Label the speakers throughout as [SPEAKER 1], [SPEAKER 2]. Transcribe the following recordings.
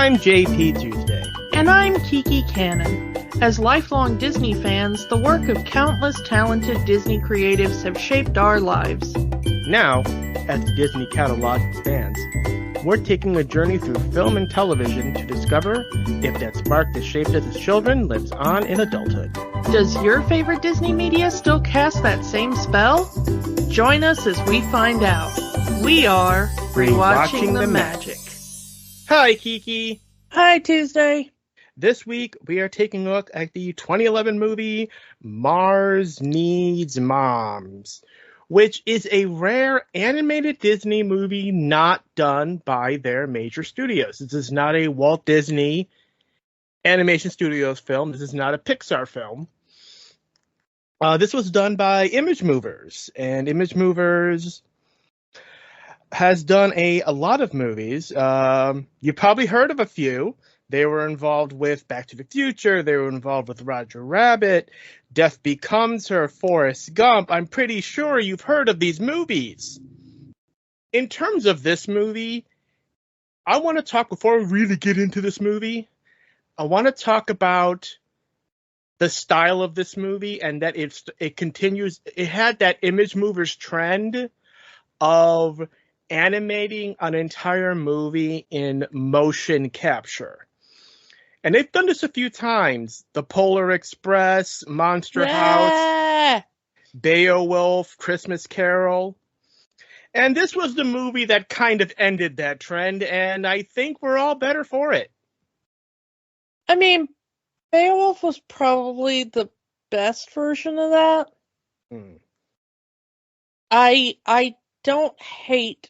[SPEAKER 1] I'm JP Tuesday.
[SPEAKER 2] And I'm Kiki Cannon. As lifelong Disney fans, the work of countless talented Disney creatives have shaped our lives.
[SPEAKER 1] Now, as the Disney catalog expands, we're taking a journey through film and television to discover if that spark that shaped us as children lives on in adulthood.
[SPEAKER 2] Does your favorite Disney media still cast that same spell? Join us as we find out. We are Rewatching the Magic.
[SPEAKER 1] Hi, Kiki.
[SPEAKER 2] Hi, Tuesday.
[SPEAKER 1] This week, we are taking a look at the 2011 movie Mars Needs Moms, which is a rare animated Disney movie not done by their major studios. This is not a Walt Disney Animation Studios film. This is not a Pixar film. This was done by Image Movers, and Image Movers has done a lot of movies. You probably heard of a few. They were involved with Back to the Future. They were involved with Roger Rabbit, Death Becomes Her, Forrest Gump. I'm pretty sure you've heard of these movies. In terms of this movie, I want to talk, before we really get into this movie, I want to talk about the style of this movie and that it continues. It had that Image Movers trend of animating an entire movie in motion capture. And they've done this a few times. The Polar Express, Monster House, Beowulf, Christmas Carol. And this was the movie that kind of ended that trend, and I think we're all better for it.
[SPEAKER 2] I mean, Beowulf was probably the best version of that. I don't hate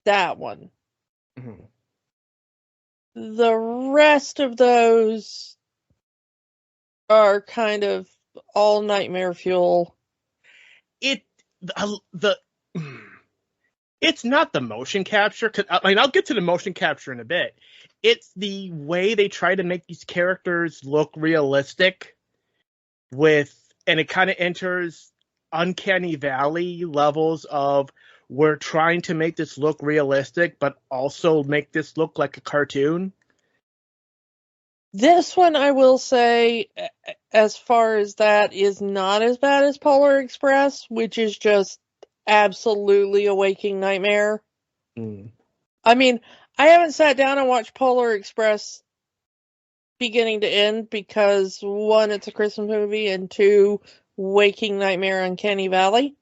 [SPEAKER 2] that one. Mm-hmm. The rest of those are kind of all nightmare fuel.
[SPEAKER 1] It's not the motion capture. I'll get to the motion capture in a bit. It's the way they try to make these characters look realistic and it kind of enters Uncanny Valley levels of, we're trying to make this look realistic, but also make this look like a cartoon.
[SPEAKER 2] This one, I will say, as far as that, is not as bad as Polar Express, which is just absolutely a waking nightmare. I mean, I haven't sat down and watched Polar Express beginning to end because, one, it's a Christmas movie, and two, waking nightmare Uncanny Valley.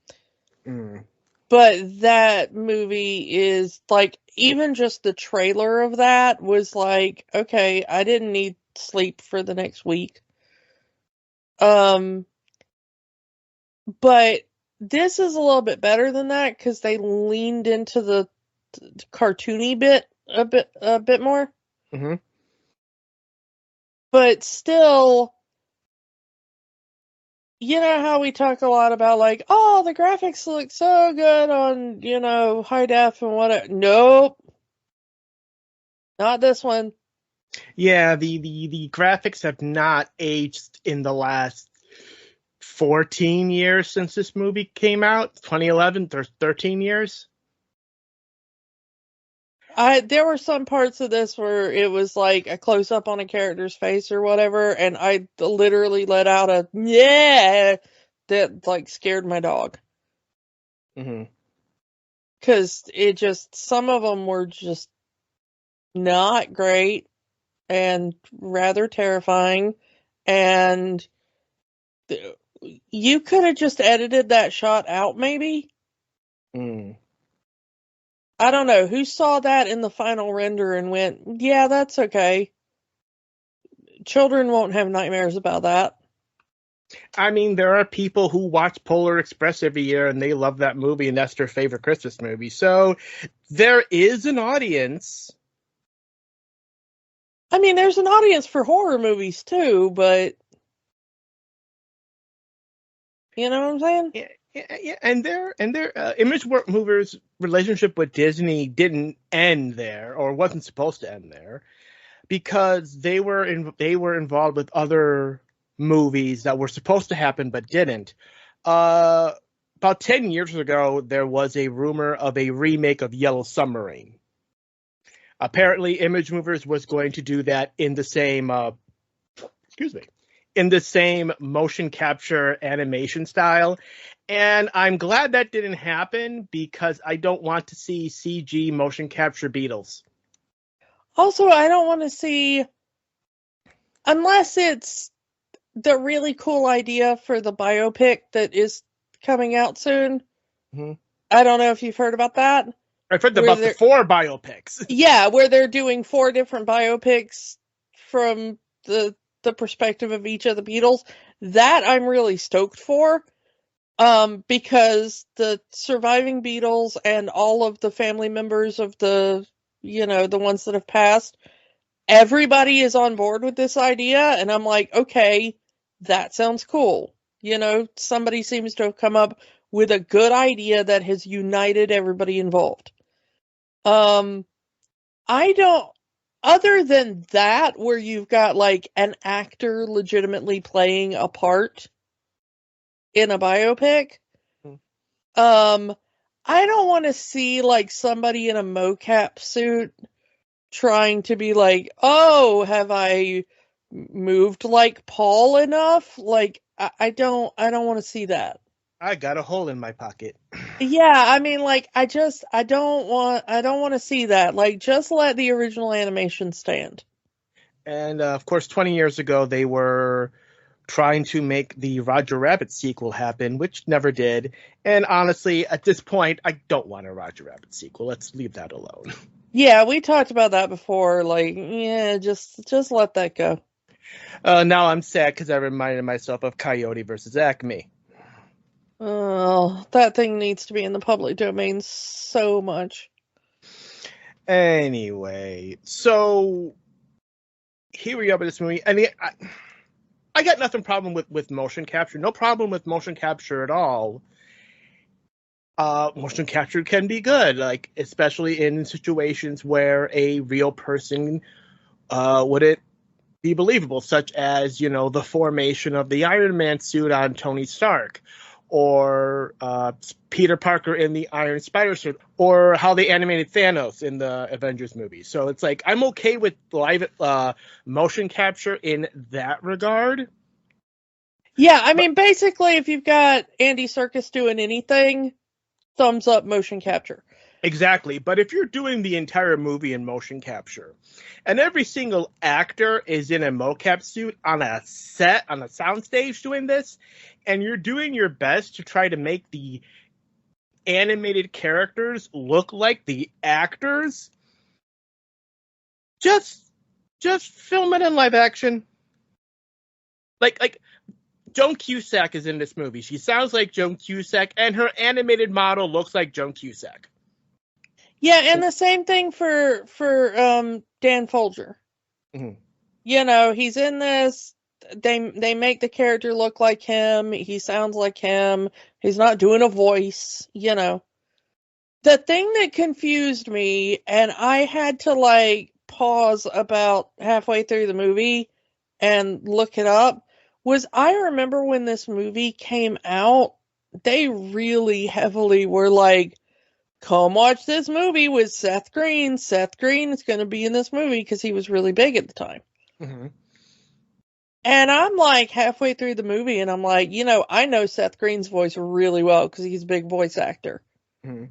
[SPEAKER 2] But that movie is, like, even just the trailer of that was like, okay, I didn't need sleep for the next week. But this is a little bit better than that because they leaned into the cartoony bit a bit more. Mm-hmm. But still, you know how we talk a lot about, like, oh, the graphics look so good on, high def and whatever. Nope. Not this one.
[SPEAKER 1] Yeah, the graphics have not aged in the last 14 years since this movie came out. 2011, 13 years.
[SPEAKER 2] There were some parts of this where it was like a close-up on a character's face or whatever, and I literally let out a yeah that, like, scared my dog. Mm-hmm. Because some of them were just not great and rather terrifying, and you could have just edited that shot out, maybe. I don't know. Who saw that in the final render and went, yeah, that's okay. Children won't have nightmares about that.
[SPEAKER 1] I mean, there are people who watch Polar Express every year and they love that movie and that's their favorite Christmas movie. So there is an audience.
[SPEAKER 2] I mean, there's an audience for horror movies too, but you know what I'm saying?
[SPEAKER 1] Yeah, and their Image Movers' relationship with Disney didn't end there, or wasn't supposed to end there, because they were involved with other movies that were supposed to happen but didn't. About 10 years ago, there was a rumor of a remake of Yellow Submarine. Apparently, Image Movers was going to do that in the same, in the same motion capture animation style. And I'm glad that didn't happen because I don't want to see CG motion capture Beatles.
[SPEAKER 2] Also, I don't want to see, unless it's the really cool idea for the biopic that is coming out soon.
[SPEAKER 1] Mm-hmm.
[SPEAKER 2] I don't know if you've heard about that.
[SPEAKER 1] I've heard about the 4 biopics.
[SPEAKER 2] Yeah, where they're doing 4 different biopics from the perspective of each of the Beatles. That I'm really stoked for. Because the surviving Beatles and all of the family members of the ones that have passed, everybody is on board with this idea, and I'm like, okay, that sounds cool. Somebody seems to have come up with a good idea that has united everybody involved. I don't, other than that, where you've got like an actor legitimately playing a part in a biopic, I don't want to see like somebody in a mocap suit trying to be like, oh, have I moved like Paul enough? Like, I don't want to see that.
[SPEAKER 1] I got a hole in my pocket.
[SPEAKER 2] Yeah, I mean, like, I don't want to see that. Like, just let the original animation stand.
[SPEAKER 1] And of course, 20 years ago, they were trying to make the Roger Rabbit sequel happen, which never did. And honestly, at this point, I don't want a Roger Rabbit sequel. Let's leave that alone.
[SPEAKER 2] Yeah, we talked about that before. Like, yeah, just let that go.
[SPEAKER 1] Now I'm sad because I reminded myself of Coyote versus Acme.
[SPEAKER 2] Oh, that thing needs to be in the public domain so much.
[SPEAKER 1] Anyway, so here we are with this movie. I mean, I got nothing problem with motion capture. No problem with motion capture at all. Motion capture can be good, like especially in situations where a real person wouldn't be believable, such as the formation of the Iron Man suit on Tony Stark, or Peter Parker in the Iron Spider suit, or how they animated Thanos in the Avengers movie. So it's like I'm okay with live motion capture in that regard.
[SPEAKER 2] Yeah, I mean, basically, if you've got Andy Serkis doing anything, thumbs up motion capture.
[SPEAKER 1] Exactly. But if you're doing the entire movie in motion capture, and every single actor is in a mocap suit on a set, on a soundstage doing this, and you're doing your best to try to make the animated characters look like the actors, just film it in live action. Like Joan Cusack is in this movie. She sounds like Joan Cusack, and her animated model looks like Joan Cusack.
[SPEAKER 2] Yeah, and the same thing for Dan Folger.
[SPEAKER 1] Mm-hmm.
[SPEAKER 2] He's in this. They make the character look like him. He sounds like him. He's not doing a voice. The thing that confused me, and I had to like pause about halfway through the movie and look it up, was I remember when this movie came out, they really heavily were like, come watch this movie with Seth Green. Seth Green is going to be in this movie because he was really big at the time.
[SPEAKER 1] Mm-hmm.
[SPEAKER 2] And I'm like halfway through the movie and I'm like, I know Seth Green's voice really well because he's a big voice actor.
[SPEAKER 1] Mm-hmm.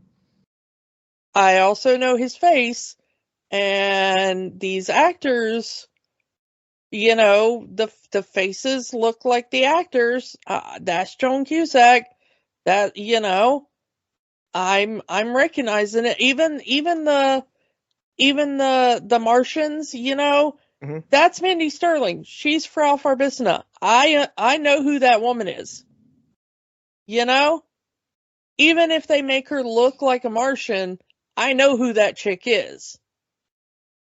[SPEAKER 2] I also know his face, and these actors, the faces look like the actors. That's Joan Cusack. That, I'm recognizing it. Even the Martians,
[SPEAKER 1] Mm-hmm.
[SPEAKER 2] that's Mindy Sterling. She's Frau Farbissina. I know who that woman is. Even if they make her look like a Martian, I know who that chick is.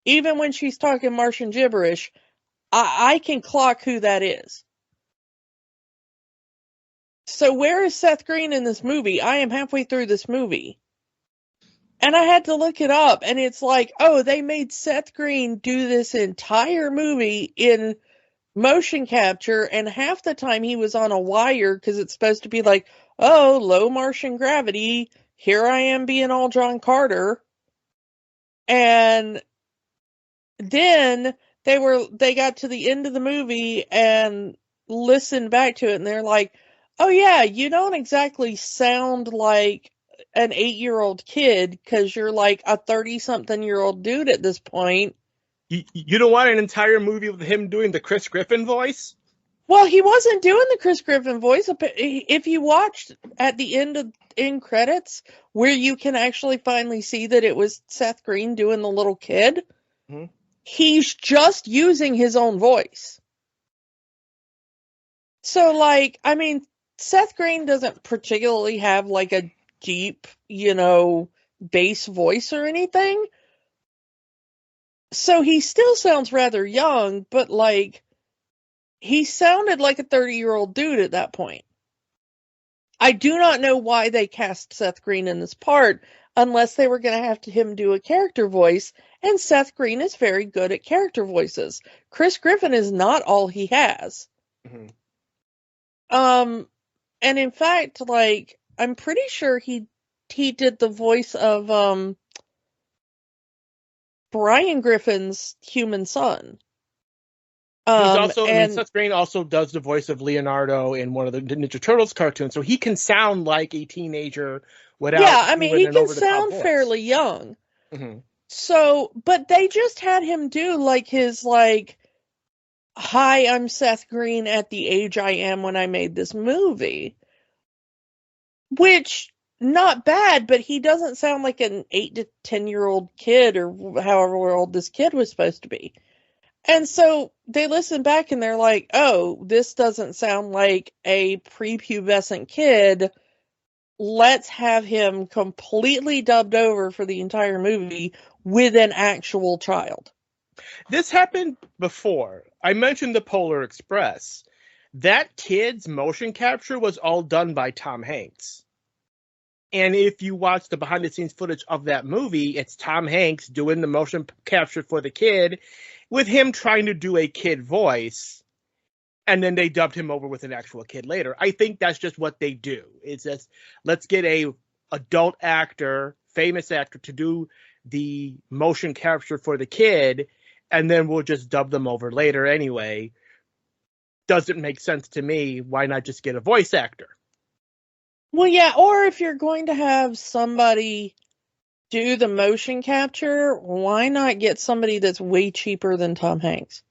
[SPEAKER 2] Even when she's talking Martian gibberish, I can clock who that is. So where is Seth Green in this movie? I am halfway through this movie. And I had to look it up, and it's like, oh, they made Seth Green do this entire movie in motion capture, and half the time he was on a wire because it's supposed to be like, oh, low Martian gravity, here I am being all John Carter. And then they got to the end of the movie and listened back to it, and they're like, oh yeah, you don't exactly sound like an 8-year-old kid because you're like a 30-something-year-old dude at this point.
[SPEAKER 1] You don't want an entire movie with him doing the Chris Griffin voice?
[SPEAKER 2] Well, he wasn't doing the Chris Griffin voice. If you watched at the end credits, where you can actually finally see that it was Seth Green doing the little kid,
[SPEAKER 1] Mm-hmm.
[SPEAKER 2] he's just using his own voice. So, like, I mean, Seth Green doesn't particularly have like a deep, bass voice or anything. So he still sounds rather young, but like, he sounded like a 30-year-old dude at that point. I do not know why they cast Seth Green in this part unless they were going to have him do a character voice, and Seth Green is very good at character voices. Chris Griffin is not all he has.
[SPEAKER 1] Mm-hmm.
[SPEAKER 2] And in fact, like, I'm pretty sure he did the voice of Brian Griffin's human son. And
[SPEAKER 1] Seth Green also does the voice of Leonardo in one of the Ninja Turtles cartoons, so he can sound like a teenager without doing
[SPEAKER 2] he
[SPEAKER 1] an
[SPEAKER 2] can
[SPEAKER 1] over-the-top
[SPEAKER 2] sound
[SPEAKER 1] voice.
[SPEAKER 2] fairly young.
[SPEAKER 1] Mm-hmm.
[SPEAKER 2] So, but they just had him do like his like, hi, I'm Seth Green at the age I am when I made this movie. Which, not bad, but he doesn't sound like an 8 to 10-year-old kid or however old this kid was supposed to be. And so they listen back and they're like, oh, this doesn't sound like a prepubescent kid. Let's have him completely dubbed over for the entire movie with an actual child.
[SPEAKER 1] This happened before. I mentioned the Polar Express. That kid's motion capture was all done by Tom Hanks. And if you watch the behind the scenes footage of that movie, it's Tom Hanks doing the motion capture for the kid with him trying to do a kid voice. And then they dubbed him over with an actual kid later. I think that's just what they do. It's just, let's get a adult actor, famous actor, to do the motion capture for the kid, and then we'll just dub them over later anyway. Doesn't make sense to me. Why not just get a voice actor?
[SPEAKER 2] Well, yeah, or if you're going to have somebody do the motion capture, why not get somebody that's way cheaper than Tom Hanks?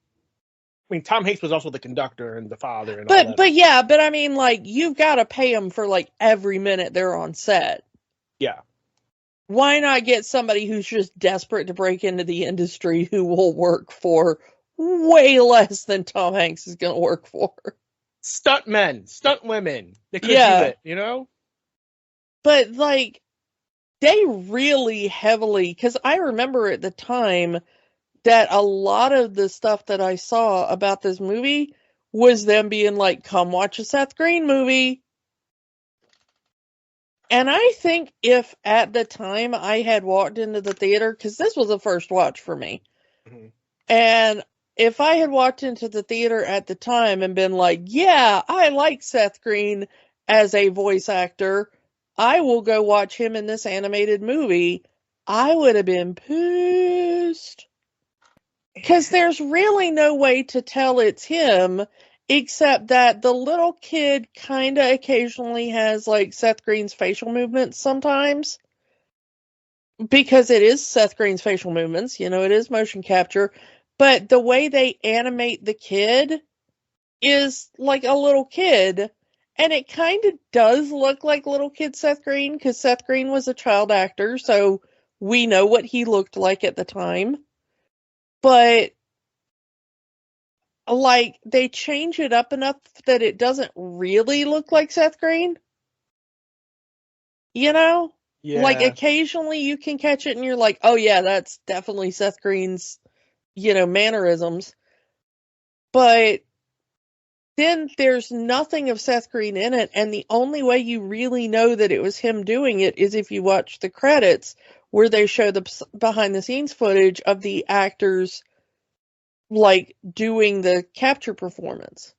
[SPEAKER 1] I mean, Tom Hanks was also the conductor and the father and all that.
[SPEAKER 2] But I mean, like, you've got to pay them for like every minute they're on set.
[SPEAKER 1] Yeah.
[SPEAKER 2] Why not get somebody who's just desperate to break into the industry who will work for way less than Tom Hanks is going to work for?
[SPEAKER 1] Stunt men, stunt women. They could do it, you know?
[SPEAKER 2] But, like, they really heavily, because I remember at the time that a lot of the stuff that I saw about this movie was them being like, come watch a Seth Green movie. And I think if at the time I had walked into the theater, because this was a first watch for me,
[SPEAKER 1] Mm-hmm.
[SPEAKER 2] and if I had walked into the theater at the time and been like, yeah, I like Seth Green as a voice actor, I will go watch him in this animated movie, I would have been pissed. Because there's really no way to tell it's him, except that the little kid kind of occasionally has like Seth Green's facial movements sometimes. Because it is Seth Green's facial movements, it is motion capture. But the way they animate the kid is like a little kid. And it kind of does look like little kid Seth Green, because Seth Green was a child actor, so we know what he looked like at the time. But like, they change it up enough that it doesn't really look like Seth Green.
[SPEAKER 1] Yeah.
[SPEAKER 2] Like, occasionally you can catch it and you're like, oh yeah, that's definitely Seth Green's, mannerisms. But then there's nothing of Seth Green in it, and the only way you really know that it was him doing it is if you watch the credits, where they show the behind the scenes footage of the actors like doing the capture performance.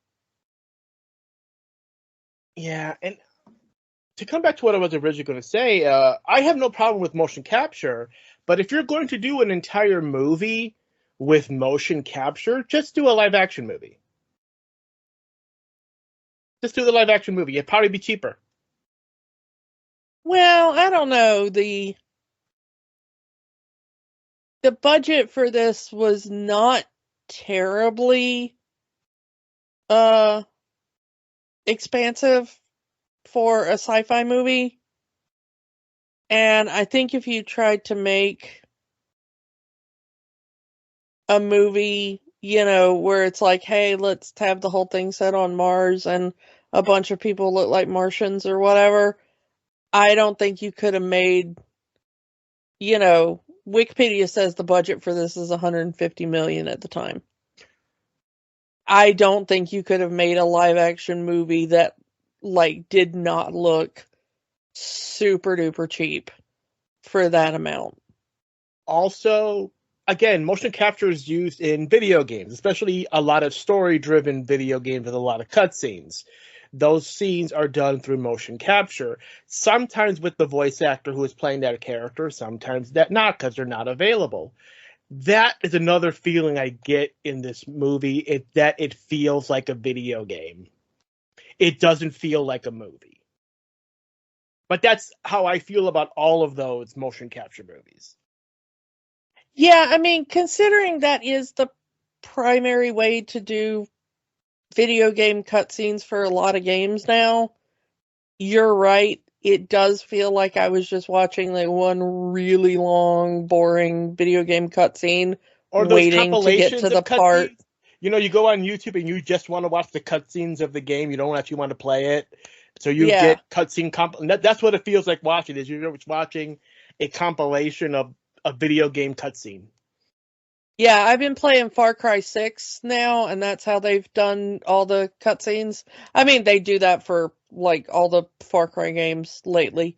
[SPEAKER 1] Yeah, and to come back to what I was originally going to say, I have no problem with motion capture, but if you're going to do an entire movie with motion capture, just do a live action movie. Just do the live action movie. It'd probably be cheaper.
[SPEAKER 2] Well, I don't know. The budget for this was not terribly expansive for a sci-fi movie. And I think if you tried to make a movie, where it's like, hey, let's have the whole thing set on Mars and a bunch of people look like Martians or whatever, I don't think you could have made, Wikipedia says the budget for this is $150 million at the time. I don't think you could have made a live action movie that did not look super duper cheap for that amount.
[SPEAKER 1] Also, again, motion capture is used in video games, especially a lot of story-driven video games with a lot of cutscenes. Those scenes are done through motion capture, sometimes with the voice actor who is playing that character, sometimes that not, because they're not available. That is another feeling I get in this movie, that it feels like a video game. It doesn't feel like a movie. But that's how I feel about all of those motion capture movies.
[SPEAKER 2] Yeah, I mean, considering that is the primary way to do video game cutscenes for a lot of games now, you're right. It does feel like I was just watching one really long, boring video game cutscene,
[SPEAKER 1] or those
[SPEAKER 2] waiting to get to the part.
[SPEAKER 1] You go on YouTube and you just want to watch the cutscenes of the game. You don't actually want to play it. So you get cutscene that's what it feels like watching. Is you're watching a compilation of a video game cutscene.
[SPEAKER 2] Yeah, I've been playing Far Cry 6 now, and that's how they've done all the cutscenes. I mean, they do that for all the Far Cry games lately.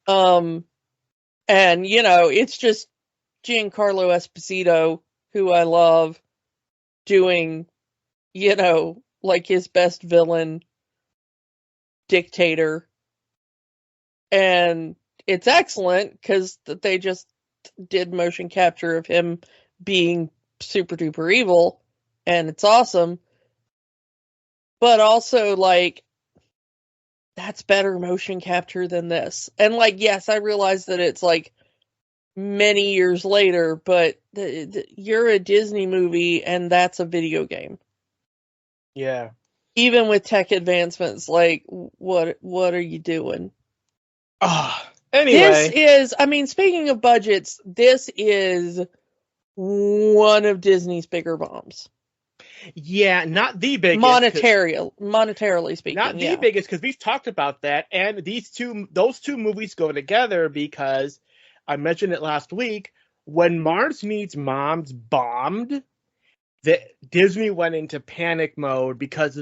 [SPEAKER 2] And it's just Giancarlo Esposito, who I love, doing, his best villain dictator. And it's excellent because they just did motion capture of him being super duper evil, and it's awesome. But also, that's better motion capture than this. And yes, I realize that it's many years later, but you're a Disney movie and that's a video game.
[SPEAKER 1] Yeah.
[SPEAKER 2] Even with tech advancements, what are you doing?
[SPEAKER 1] Anyway.
[SPEAKER 2] This is, I mean, speaking of budgets, this is one of Disney's bigger bombs.
[SPEAKER 1] Yeah, not the biggest.
[SPEAKER 2] Monetarily speaking.
[SPEAKER 1] Not the biggest, because we've talked about that, and those two movies go together because I mentioned it last week. When Mars Needs Moms bombed, Disney went into panic mode because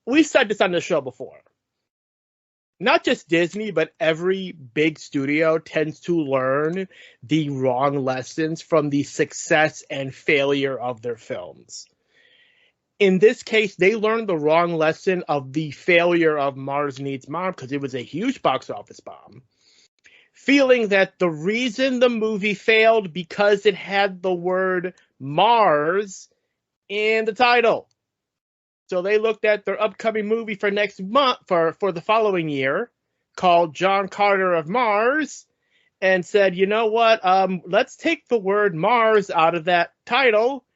[SPEAKER 1] we've said this on the show before. Not just Disney, but every big studio tends to learn the wrong lessons from the success and failure of their films. In this case, they learned the wrong lesson of the failure of Mars Needs Mom because it was a huge box office bomb. Feeling that the reason the movie failed because it had the word Mars in the title. So they looked at their upcoming movie for next month, for the following year, called John Carter of Mars, and said, you know what, let's take the word Mars out of that title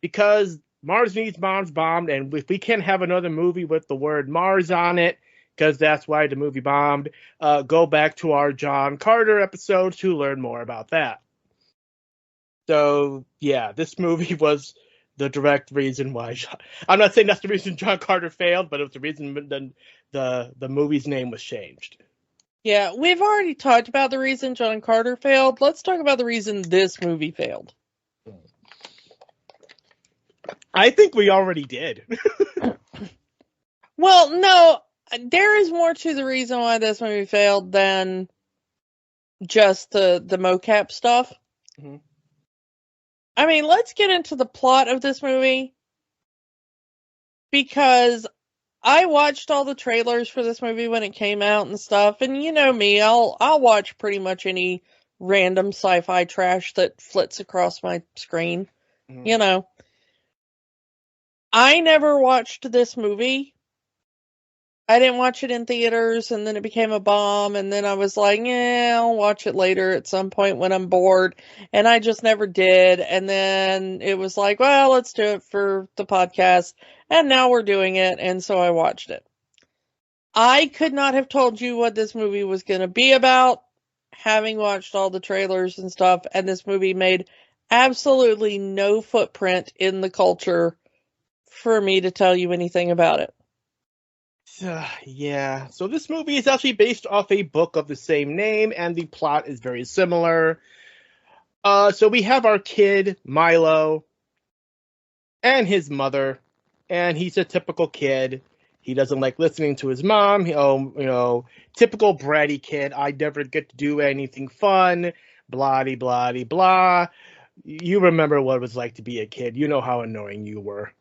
[SPEAKER 1] because Mars Needs Moms bombed, and if we can't have another movie with the word Mars on it, because that's why the movie bombed, go back to our John Carter episode to learn more about that. So, yeah, this movie was the direct reason why. I'm not saying that's the reason John Carter failed, but it was the reason the movie's name was changed.
[SPEAKER 2] Yeah, we've already talked about the reason John Carter failed. Let's talk about the reason this movie failed.
[SPEAKER 1] I think we already did.
[SPEAKER 2] Well, no, there is more to the reason why this movie failed than just the mocap stuff. Mm-hmm. I mean, let's get into the plot of this movie, because I watched all the trailers for this movie when it came out and stuff, and you know me, I'll watch pretty much any random sci-fi trash that flits across my screen. You know, I never watched this movie. I didn't watch it in theaters, and then it became a bomb, and then I was like, yeah, I'll watch it later at some point when I'm bored, and I just never did, and then it was like, well, let's do it for the podcast, and now we're doing it, and so I watched it. I could not have told you what this movie was going to be about, having watched all the trailers and stuff, and this movie made absolutely no footprint in the culture for me to tell you anything about it.
[SPEAKER 1] Yeah, so this movie is actually based off a book of the same name, and the plot is very similar. So we have our kid, Milo, and his mother, and he's a typical kid. He doesn't like listening to his mom. Typical bratty kid. I never get to do anything fun. Blah, blah, blah. You remember what it was like to be a kid. You know how annoying you were.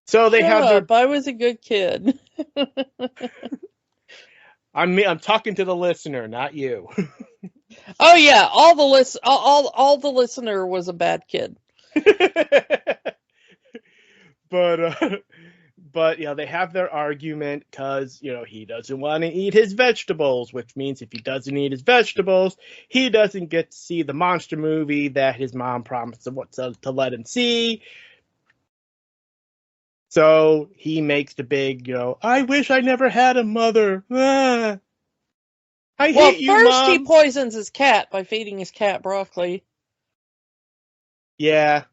[SPEAKER 1] So they
[SPEAKER 2] Shut up. I was a good kid.
[SPEAKER 1] I'm talking to the listener, not you.
[SPEAKER 2] Oh yeah, all the listener was a bad kid.
[SPEAKER 1] But they have their argument because he doesn't want to eat his vegetables, which means if he doesn't eat his vegetables, he doesn't get to see the monster movie that his mom promised to let him see. So he makes the big, I wish I never had a mother. I hate you, Mom.
[SPEAKER 2] First he poisons his cat by feeding his cat broccoli.
[SPEAKER 1] Yeah.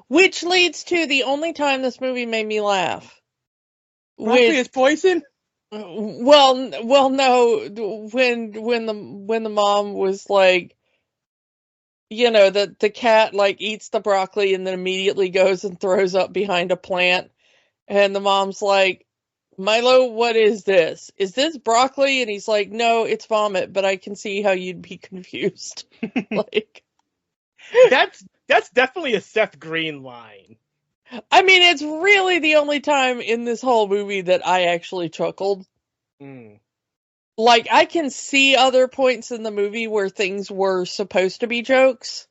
[SPEAKER 2] Which leads to the only time this movie made me laugh.
[SPEAKER 1] Broccoli is poison?
[SPEAKER 2] Well, no. When the mom was like, the cat like eats the broccoli and then immediately goes and throws up behind a plant, and the mom's like, Milo, what is this? Is this broccoli? And he's like, no, it's vomit, but I can see how you'd be confused. Like,
[SPEAKER 1] that's definitely a Seth Green line.
[SPEAKER 2] I mean, it's really the only time in this whole movie that I actually chuckled. Like, I can see other points in the movie where things were supposed to be jokes.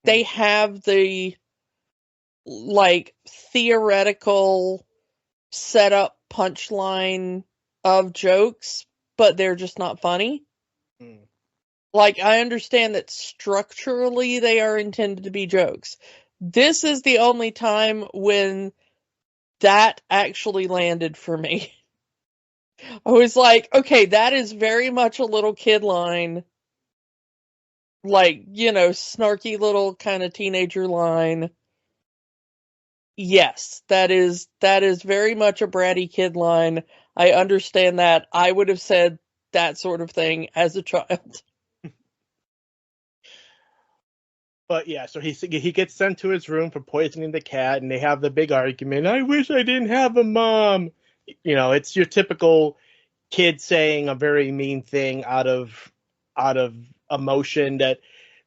[SPEAKER 2] They have the, like, theoretical setup punchline of jokes, but they're just not funny. Like, I understand that structurally they are intended to be jokes. This is the only time when that actually landed for me. I was like, okay, that is very much a little kid line. Like, snarky little kind of teenager line. Yes, that is very much a bratty kid line. I understand that. I would have said that sort of thing as a child.
[SPEAKER 1] But yeah, so he gets sent to his room for poisoning the cat, and they have the big argument. I wish I didn't have a mom. It's your typical kid saying a very mean thing out of emotion that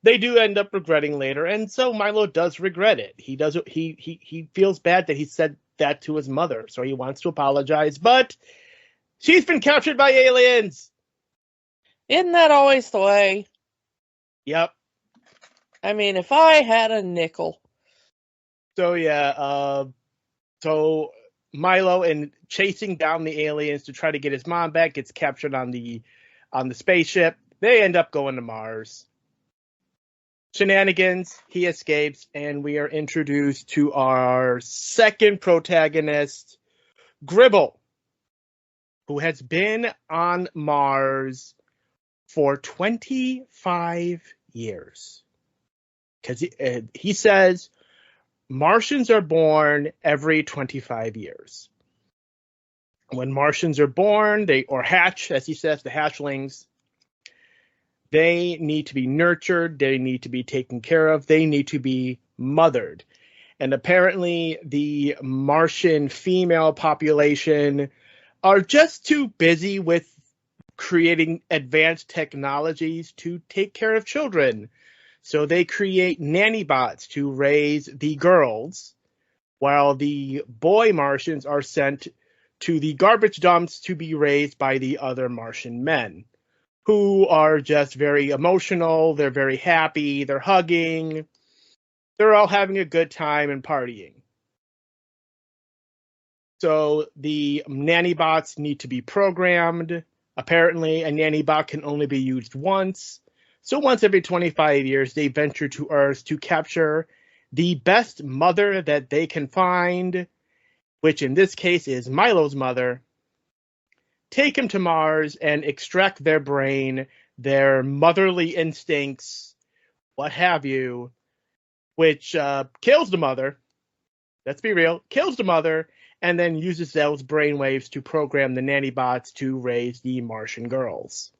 [SPEAKER 1] they do end up regretting later. And so Milo does regret it. He feels bad that he said that to his mother, so he wants to apologize. But she's been captured by aliens.
[SPEAKER 2] Isn't that always the way?
[SPEAKER 1] Yep.
[SPEAKER 2] I mean, if I had a nickel.
[SPEAKER 1] So yeah, so Milo, in chasing down the aliens to try to get his mom back, gets captured on the spaceship. They end up going to Mars. Shenanigans, he escapes, and we are introduced to our second protagonist, Gribble, who has been on Mars for 25 years. Because he says Martians are born every 25 years. When Martians are born, or hatch, as he says, the hatchlings, they need to be nurtured, they need to be taken care of, they need to be mothered. And apparently the Martian female population are just too busy with creating advanced technologies to take care of children. So they create nanny bots to raise the girls, while the boy Martians are sent to the garbage dumps to be raised by the other Martian men, who are just very emotional. They're very happy. They're hugging. They're all having a good time and partying. So the nanny bots need to be programmed. Apparently, a nanny bot can only be used once. So once every 25 years, they venture to Earth to capture the best mother that they can find, which in this case is Milo's mother, take him to Mars and extract their brain, their motherly instincts, what have you, which kills the mother. Let's be real, kills the mother, and then uses those brainwaves to program the nanny bots to raise the Martian girls.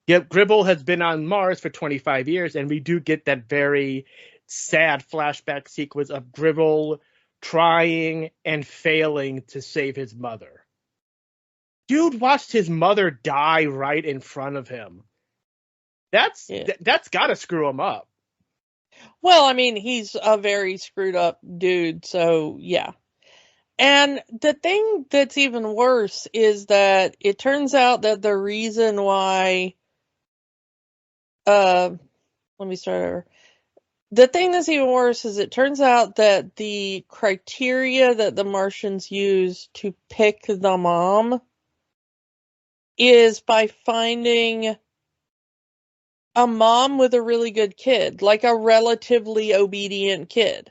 [SPEAKER 1] Yep, Gribble has been on Mars for 25 years, and we do get that very sad flashback sequence of Gribble trying and failing to save his mother. Dude watched his mother die right in front of him. That's gotta screw him up.
[SPEAKER 2] Well, I mean, he's a very screwed up dude, so yeah. And the thing that's even worse is that it turns out that the reason why let me start over. The thing that's even worse is it turns out that the criteria that the Martians use to pick the mom is by finding a mom with a really good kid, like a relatively obedient kid.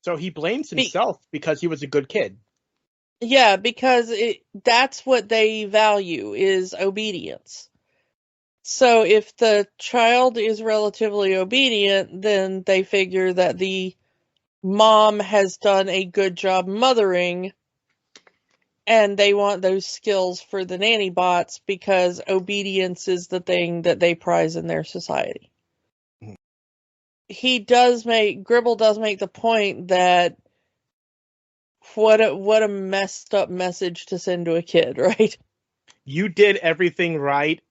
[SPEAKER 1] So he blames himself because he was a good kid.
[SPEAKER 2] Yeah, because that's what they value is obedience. So if the child is relatively obedient, then they figure that the mom has done a good job mothering, and they want those skills for the nanny bots because obedience is the thing that they prize in their society. Gribble does make the point that what a messed up message to send to a kid, right?
[SPEAKER 1] You did everything right.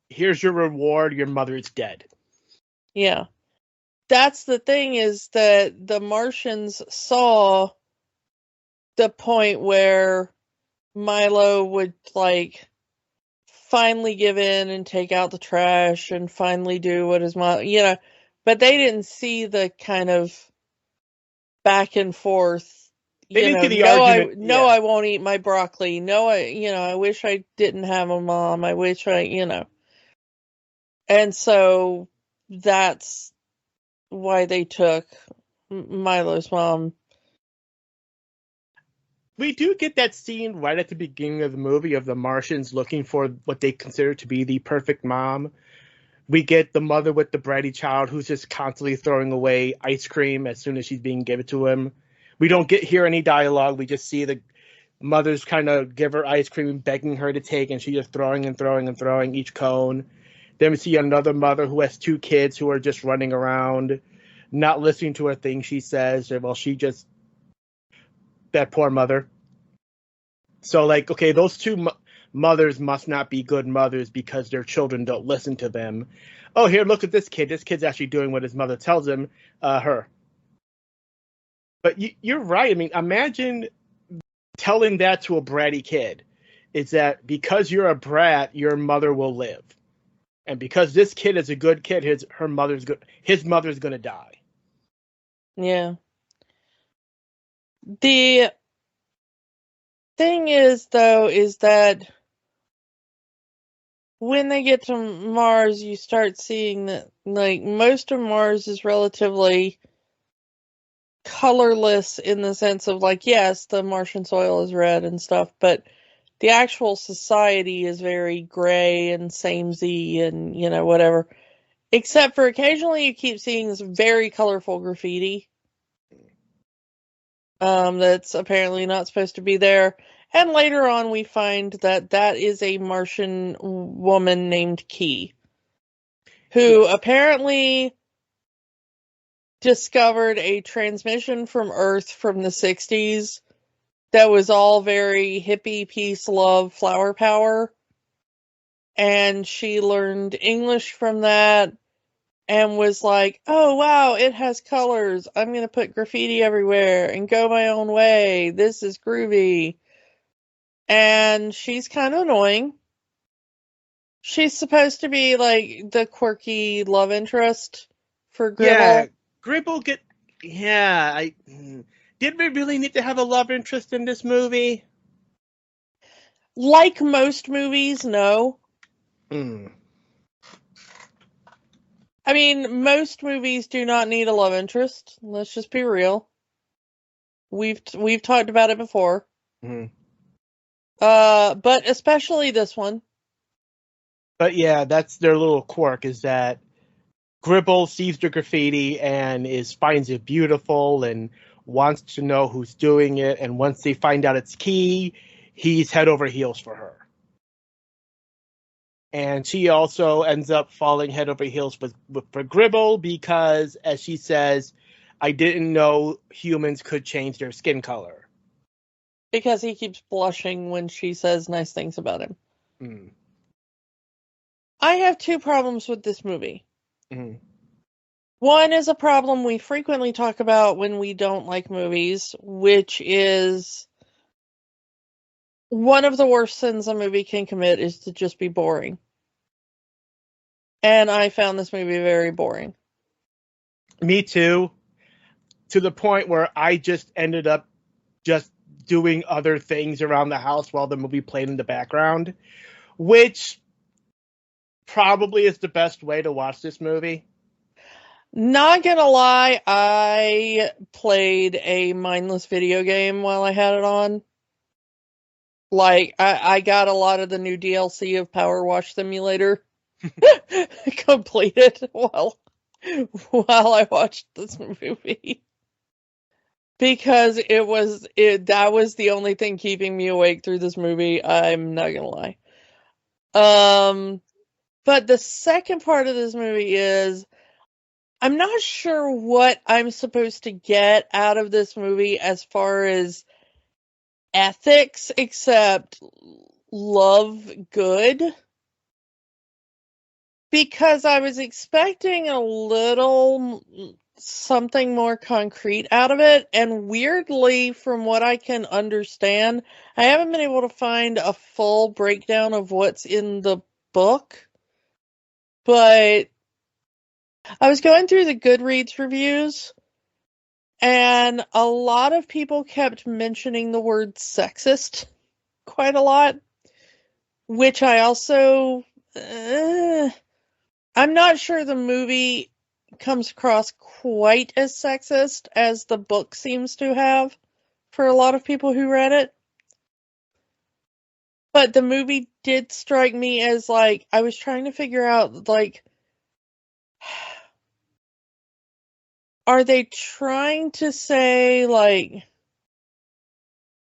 [SPEAKER 1] Here's your reward. Your mother's dead.
[SPEAKER 2] Yeah. That's the thing, is that the Martians saw the point where Milo would, like, finally give in and take out the trash and finally do what his mom, but they didn't see the kind of back and forth.
[SPEAKER 1] They didn't see the argument.
[SPEAKER 2] I won't eat my broccoli. No, I wish I didn't have a mom. I wish and so that's why they took Milo's mom.
[SPEAKER 1] We do get that scene right at the beginning of the movie of the Martians looking for what they consider to be the perfect mom. We get the mother with the bratty child who's just constantly throwing away ice cream as soon as she's being given to him. We don't hear any dialogue. We just see the mother's kind of give her ice cream, begging her to take, and she's just throwing and throwing and throwing each cone. Then we see another mother who has two kids who are just running around, not listening to a thing she says. Well, that poor mother. So, like, okay, those two mothers must not be good mothers because their children don't listen to them. Oh, here, look at this kid. This kid's actually doing what his mother tells him, her. But you're right. I mean, imagine telling that to a bratty kid. Is that because you're a brat, your mother will live. And because this kid is a good kid, his mother's going to die.
[SPEAKER 2] Yeah. The thing is, though, is that when they get to Mars, you start seeing that, like, most of Mars is relatively colorless in the sense of, like, yes, the Martian soil is red and stuff, but the actual society is very gray and samey and, whatever. Except for occasionally you keep seeing this very colorful graffiti. That's apparently not supposed to be there. And later on we find that is a Martian woman named Key, who apparently discovered a transmission from Earth from the 60s that was all very hippie, peace, love, flower power. And she learned English from that and was like, oh wow, it has colors. I'm going to put graffiti everywhere and go my own way. This is groovy. And she's kind of annoying. She's supposed to be like the quirky love interest for
[SPEAKER 1] Yeah,
[SPEAKER 2] Gribble.
[SPEAKER 1] Gribble get. Yeah, did we really need to have a love interest in this movie?
[SPEAKER 2] Like most movies, no.
[SPEAKER 1] Hmm.
[SPEAKER 2] I mean, most movies do not need a love interest. Let's just be real. We've talked about it before.
[SPEAKER 1] Hmm.
[SPEAKER 2] But especially this one.
[SPEAKER 1] But yeah, that's their little quirk is that Gribble sees the graffiti and finds it beautiful and wants to know who's doing it. And once they find out it's Key, he's head over heels for her. And she also ends up falling head over heels for Gribble because, as she says, I didn't know humans could change their skin color.
[SPEAKER 2] Because he keeps blushing when she says nice things about him.
[SPEAKER 1] Mm.
[SPEAKER 2] I have two problems with this movie.
[SPEAKER 1] Mm.
[SPEAKER 2] One is a problem we frequently talk about when we don't like movies, which is one of the worst sins a movie can commit is to just be boring. And I found this movie very boring.
[SPEAKER 1] Me too, to the point where I just ended up just doing other things around the house while the movie played in the background, which probably is the best way to watch this movie.
[SPEAKER 2] Not gonna lie, I played a mindless video game while I had it on. Like, I got a lot of the new DLC of Power Wash Simulator completed while I watched this movie. Because that was the only thing keeping me awake through this movie, I'm not gonna lie. But the second part of this movie is I'm not sure what I'm supposed to get out of this movie as far as ethics, except love good. Because I was expecting a little something more concrete out of it, and weirdly, from what I can understand, I haven't been able to find a full breakdown of what's in the book, but I was going through the Goodreads reviews, and a lot of people kept mentioning the word sexist quite a lot, which I also, I'm not sure the movie comes across quite as sexist as the book seems to have for a lot of people who read it. But the movie did strike me as like, I was trying to figure out, like, are they trying to say, like,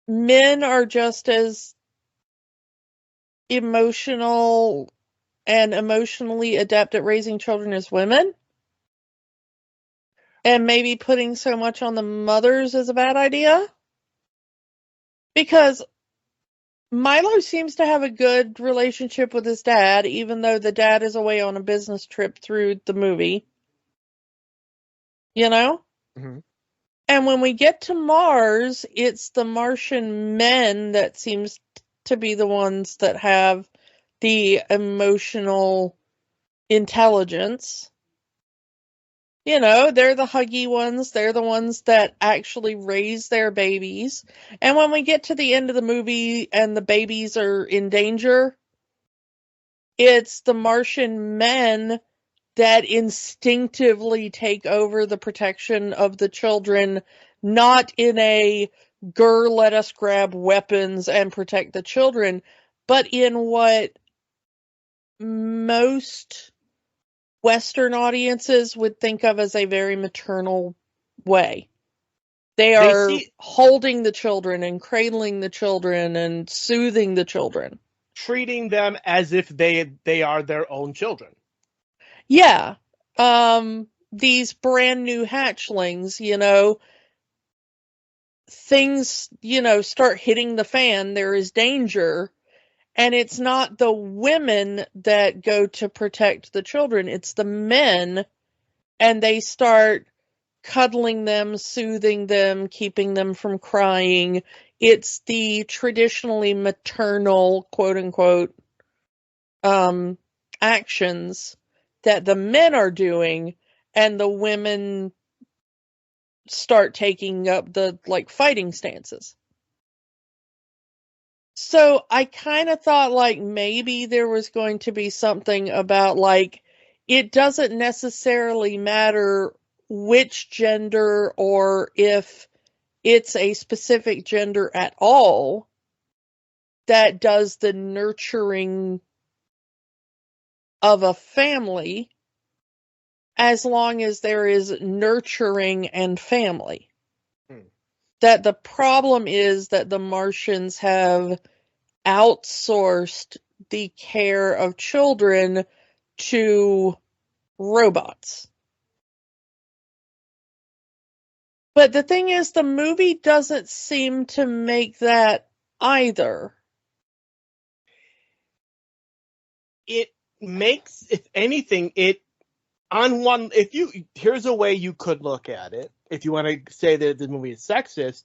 [SPEAKER 2] men are just as emotional and emotionally adept at raising children as women? And maybe putting so much on the mothers is a bad idea? Because Milo seems to have a good relationship with his dad, even though the dad is away on a business trip through the movie. You know?
[SPEAKER 1] Mm-hmm.
[SPEAKER 2] And when we get to Mars, it's the Martian men that seems to be the ones that have the emotional intelligence. You know, they're the huggy ones. They're the ones that actually raise their babies. And when we get to the end of the movie and the babies are in danger, it's the Martian men that instinctively take over the protection of the children, not in a "grr, let us grab weapons and protect the children," but in what most Western audiences would think of as a very maternal way. They
[SPEAKER 1] They
[SPEAKER 2] are
[SPEAKER 1] see
[SPEAKER 2] holding the children and cradling the children and soothing the children.
[SPEAKER 1] treating them as if they are their own children.
[SPEAKER 2] Yeah. These brand new hatchlings, you know, things, you know, start hitting the fan, there is danger. And it's not the women that go to protect the children, it's the men. And they start cuddling them, soothing them, keeping them from crying. It's the traditionally maternal, quote unquote, actions that the men are doing, and the women start taking up the, like, fighting stances. So I kind of thought, like, maybe there was going to be something about, like, it doesn't necessarily matter which gender or if it's a specific gender at all that does the nurturing of a family, as long as there is nurturing and family. That the problem is that the Martians have outsourced the care of children to robots. But the thing is, the movie doesn't seem to make that either.
[SPEAKER 1] It makes, if anything, here's a way you could look at it. If you want to say that the movie is sexist,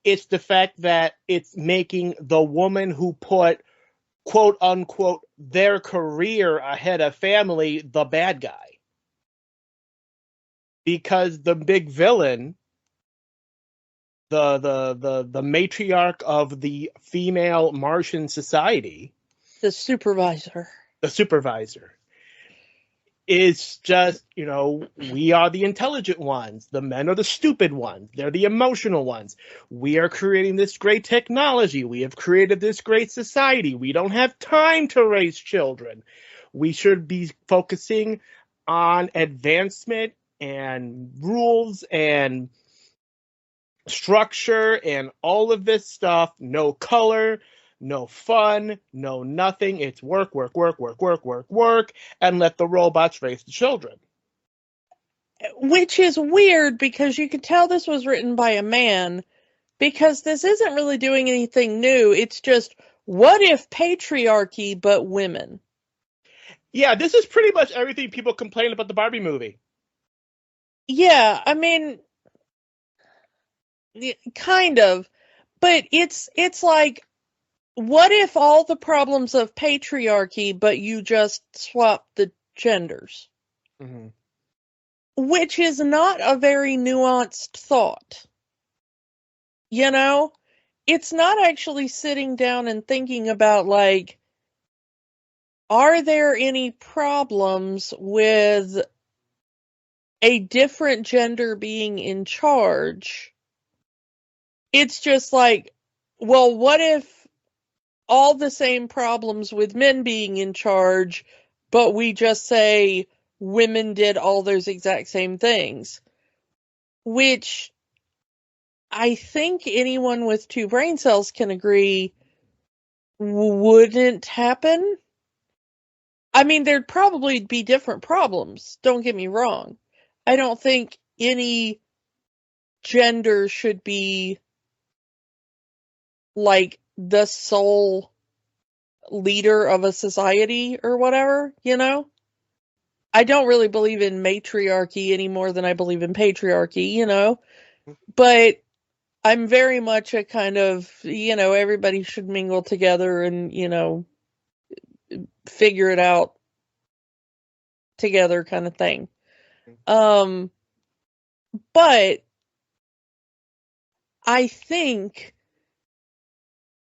[SPEAKER 1] it's the fact that it's making the woman who put, quote unquote, their career ahead of family the bad guy. Because the big villain, the matriarch of the female Martian society,
[SPEAKER 2] the supervisor,
[SPEAKER 1] is just, we are the intelligent ones. The men are the stupid ones. They're the emotional ones. We are creating this great technology. We have created this great society. We don't have time to raise children. We should be focusing on advancement and rules and structure and all of this stuff. No color, no fun, no nothing. It's work, work, work, work, work, work, work, and let the robots raise the children.
[SPEAKER 2] Which is weird, because you could tell this was written by a man, because this isn't really doing anything new. It's just, what if patriarchy but women?
[SPEAKER 1] Yeah, this is pretty much everything people complain about the Barbie movie.
[SPEAKER 2] Yeah, I mean, kind of. But it's like, what if all the problems of patriarchy, but you just swap the genders?
[SPEAKER 1] Mm-hmm.
[SPEAKER 2] Which is not a very nuanced thought. You know? It's not actually sitting down and thinking about, like, are there any problems with a different gender being in charge? It's just like, well, what if all the same problems with men being in charge, but we just say women did all those exact same things? Which I think anyone with two brain cells can agree wouldn't happen. I mean, there'd probably be different problems, don't get me wrong. I don't think any gender should be, like, the sole leader of a society or whatever, you know? I don't really believe in matriarchy any more than I believe in patriarchy, you know? But I'm very much a kind of, everybody should mingle together and, figure it out together kind of thing. But I think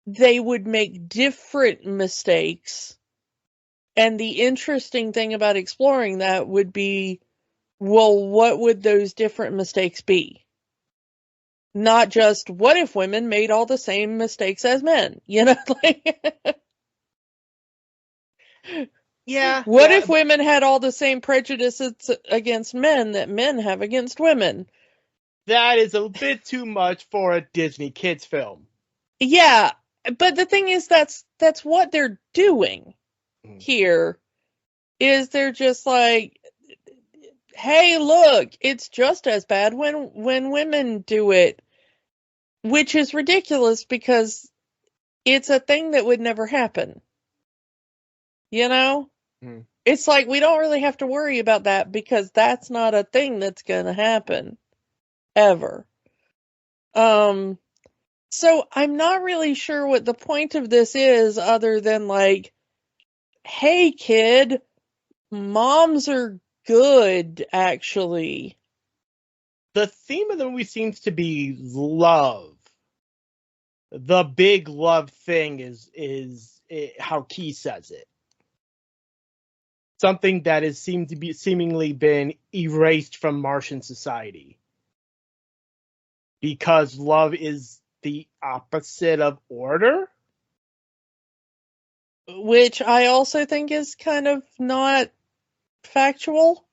[SPEAKER 2] they would make different mistakes. And the interesting thing about exploring that would be, well, what would those different mistakes be? Not just, what if women made all the same mistakes as men? Like,
[SPEAKER 1] Yeah.
[SPEAKER 2] what if women had all the same prejudices against men that men have against women?
[SPEAKER 1] That is a bit too much for a Disney kids film.
[SPEAKER 2] Yeah, but the thing is, that's what they're doing here, is they're just like, hey, look, it's just as bad when women do it, which is ridiculous because it's a thing that would never happen. It's like, we don't really have to worry about that because that's not a thing that's gonna happen ever. So I'm not really sure what the point of this is, other than, like, hey kid, Moms are good, actually.
[SPEAKER 1] The theme of the movie seems to be love. The big love thing is how Key says it. Something that has seemed to be seemingly been erased from Martian society. Because love is the opposite of order?
[SPEAKER 2] Which I also think is kind of not factual.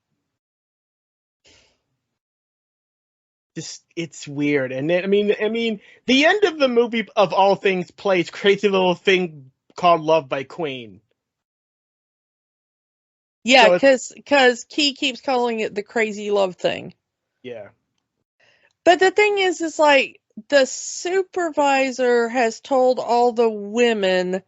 [SPEAKER 1] It's weird. And then, I mean, the end of the movie, of all things, plays Crazy Little Thing called Love by Queen.
[SPEAKER 2] Yeah,
[SPEAKER 1] So
[SPEAKER 2] because Key keeps calling it the crazy love thing.
[SPEAKER 1] yeah.
[SPEAKER 2] But the thing is like, the supervisor has told all the women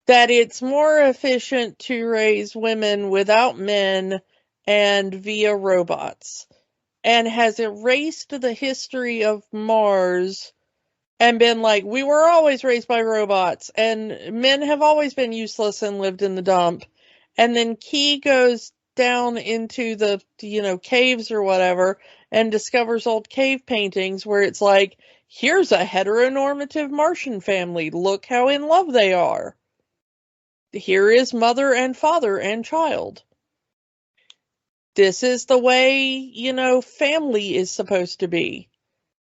[SPEAKER 2] that it's more efficient to raise women without men and via robots, and has erased the history of Mars and been like, we were always raised by robots, and men have always been useless and lived in the dump. And then Key goes down into the, caves or whatever, and discovers old cave paintings where it's like, here's a heteronormative Martian family. Look how in love they are. Here is mother and father and child. This is the way, family is supposed to be.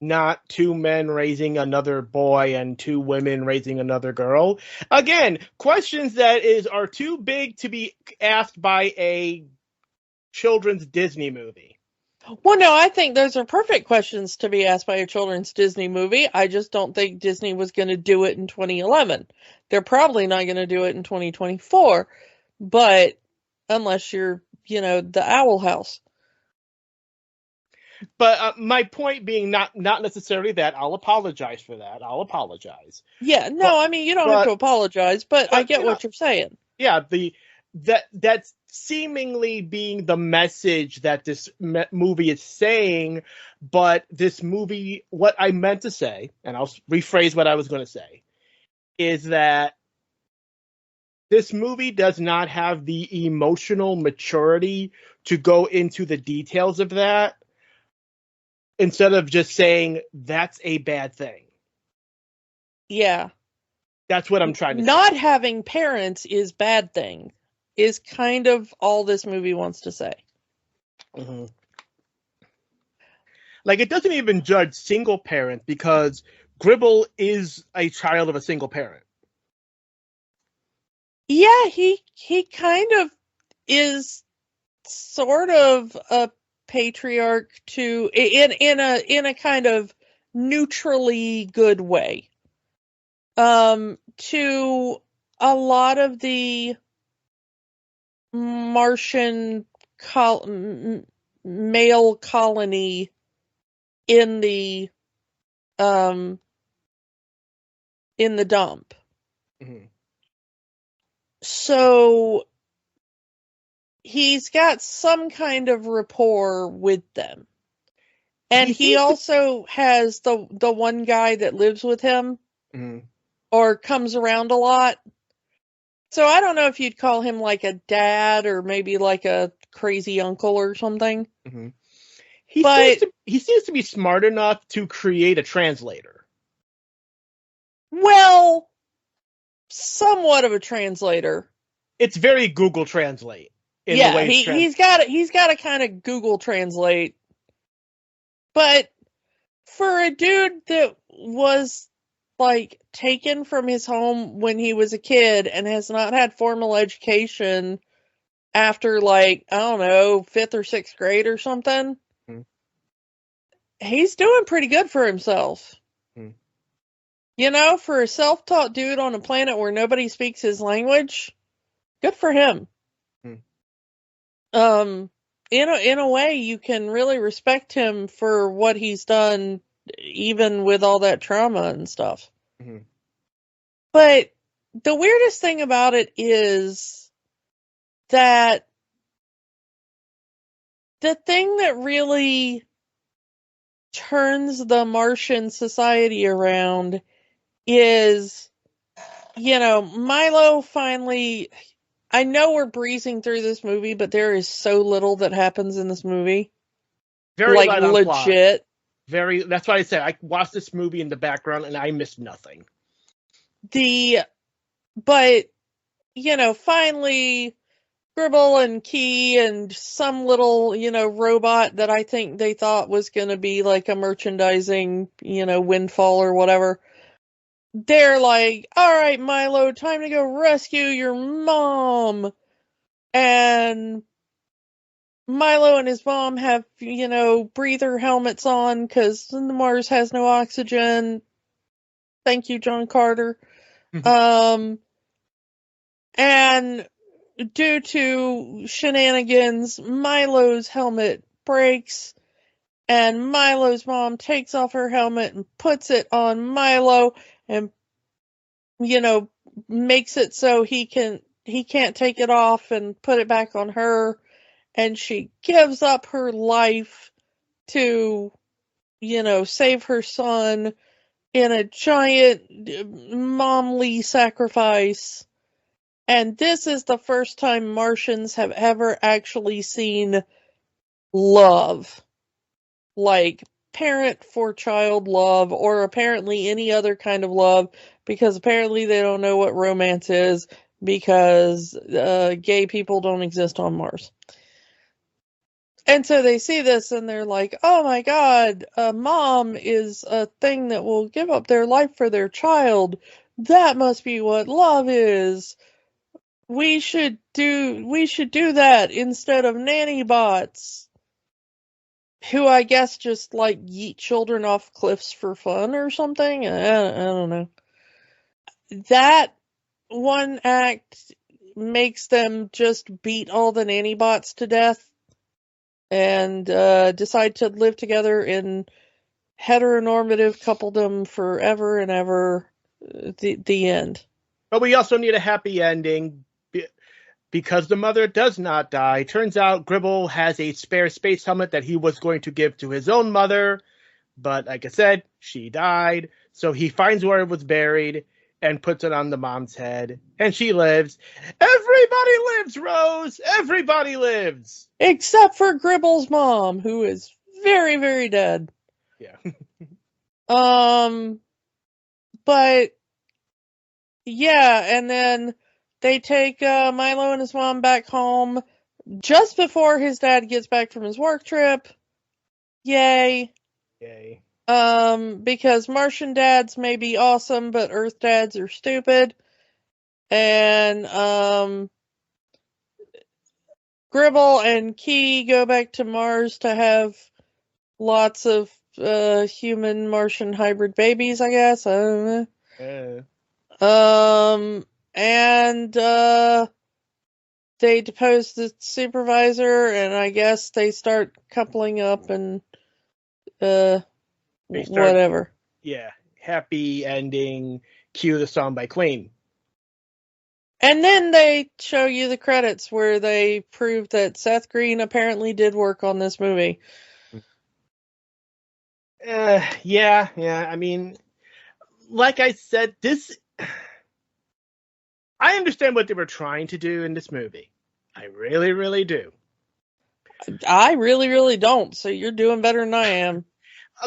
[SPEAKER 1] Not two men raising another boy and two women raising another girl. Again, questions that are too big to be asked by a children's Disney movie.
[SPEAKER 2] Well, no, I think those are perfect questions to be asked by a children's Disney movie. I just don't think Disney was going to do it in 2011. They're probably not going to do it in 2024, but unless you're, the Owl House.
[SPEAKER 1] But my point being, not necessarily that. I'll apologize for that. I'll apologize.
[SPEAKER 2] Yeah,
[SPEAKER 1] But
[SPEAKER 2] no, I mean, you don't have to apologize, but I get what you're saying.
[SPEAKER 1] Yeah, that's seemingly being the message that this movie is saying. But this movie, what I meant to say, and I'll rephrase what I was going to say, is that this movie does not have the emotional maturity to go into the details of that, instead of just saying that's a bad thing.
[SPEAKER 2] Yeah.
[SPEAKER 1] That's what I'm trying to say.
[SPEAKER 2] Not having parents is bad thing, is kind of all this movie wants to say.
[SPEAKER 1] Mm-hmm. Like, it doesn't even judge single parent, because Gribble is a child of a single parent.
[SPEAKER 2] Yeah, he kind of is sort of a patriarch to in a kind of neutrally good way. To a lot of the Martian male colony in the um in the dump.
[SPEAKER 1] Mm-hmm.
[SPEAKER 2] So he's got some kind of rapport with them. And he also has the one guy that lives with him,
[SPEAKER 1] mm-hmm.
[SPEAKER 2] or comes around a lot. So I don't know if you'd call him like a dad or maybe like a crazy uncle or something.
[SPEAKER 1] Mm-hmm. He seems to be smart enough to create a translator.
[SPEAKER 2] Well, somewhat of a translator.
[SPEAKER 1] It's very Google Translate.
[SPEAKER 2] Yeah, he's got to kind of Google Translate. But for a dude that was like taken from his home when he was a kid and has not had formal education after, like, I don't know, 5th or 6th grade or something,
[SPEAKER 1] mm-hmm.
[SPEAKER 2] he's doing pretty good for himself.
[SPEAKER 1] Mm-hmm.
[SPEAKER 2] For a self-taught dude on a planet where nobody speaks his language, good for him.
[SPEAKER 1] Mm-hmm.
[SPEAKER 2] In a way, you can really respect him for what he's done, even with all that trauma and stuff.
[SPEAKER 1] Mm-hmm.
[SPEAKER 2] But the weirdest thing about it is that the thing that really turns the Martian society around is, Milo finally, I know we're breezing through this movie, but there is so little that happens in this movie.
[SPEAKER 1] Very light on plot.
[SPEAKER 2] Legit.
[SPEAKER 1] That's why I said I watched this movie in the background and I missed nothing.
[SPEAKER 2] But, finally, Gribble and Key and some little, robot that I think they thought was going to be like a merchandising, windfall or whatever. They're like, all right, Milo, time to go rescue your mom. And Milo and his mom have, breather helmets on because Mars has no oxygen. Thank you, John Carter. And due to shenanigans, Milo's helmet breaks, and Milo's mom takes off her helmet and puts it on Milo and, makes it so he can't take it off and put it back on her, and she gives up her life to, save her son in a giant momly sacrifice. And this is the first time Martians have ever actually seen love. Like parent for child love, or apparently any other kind of love, because apparently they don't know what romance is, because gay people don't exist on Mars. And so they see this and they're like, oh my god, a mom is a thing that will give up their life for their child. That must be what love is. We should do that instead of nanny bots, who I guess just like yeet children off cliffs for fun or something. I don't know. That one act makes them just beat all the nanny bots to death and decide to live together in heteronormative coupledom forever and ever. The end.
[SPEAKER 1] But we also need a happy ending because the mother does not die. Turns out Gribble has a spare space helmet that he was going to give to his own mother, but like I said, she died. So he finds where it was buried and puts it on the mom's head, and she lives. Everybody lives, Rose! Everybody lives!
[SPEAKER 2] Except for Gribble's mom, who is very, very dead.
[SPEAKER 1] Yeah.
[SPEAKER 2] But yeah, and then they take Milo and his mom back home just before his dad gets back from his work trip. Yay.
[SPEAKER 1] Yay.
[SPEAKER 2] Because Martian dads may be awesome, but Earth dads are stupid. And Gribble and Key go back to Mars to have lots of human Martian hybrid babies, I guess. I don't know. And they depose the supervisor, and I guess they start coupling up and whatever.
[SPEAKER 1] Yeah, happy ending. Cue the song by Queen.
[SPEAKER 2] And then they show you the credits where they prove that Seth Green apparently did work on this movie.
[SPEAKER 1] Yeah. I mean, like I said, I understand what they were trying to do in this movie. I really, really do.
[SPEAKER 2] I really, really don't. So you're doing better than I am.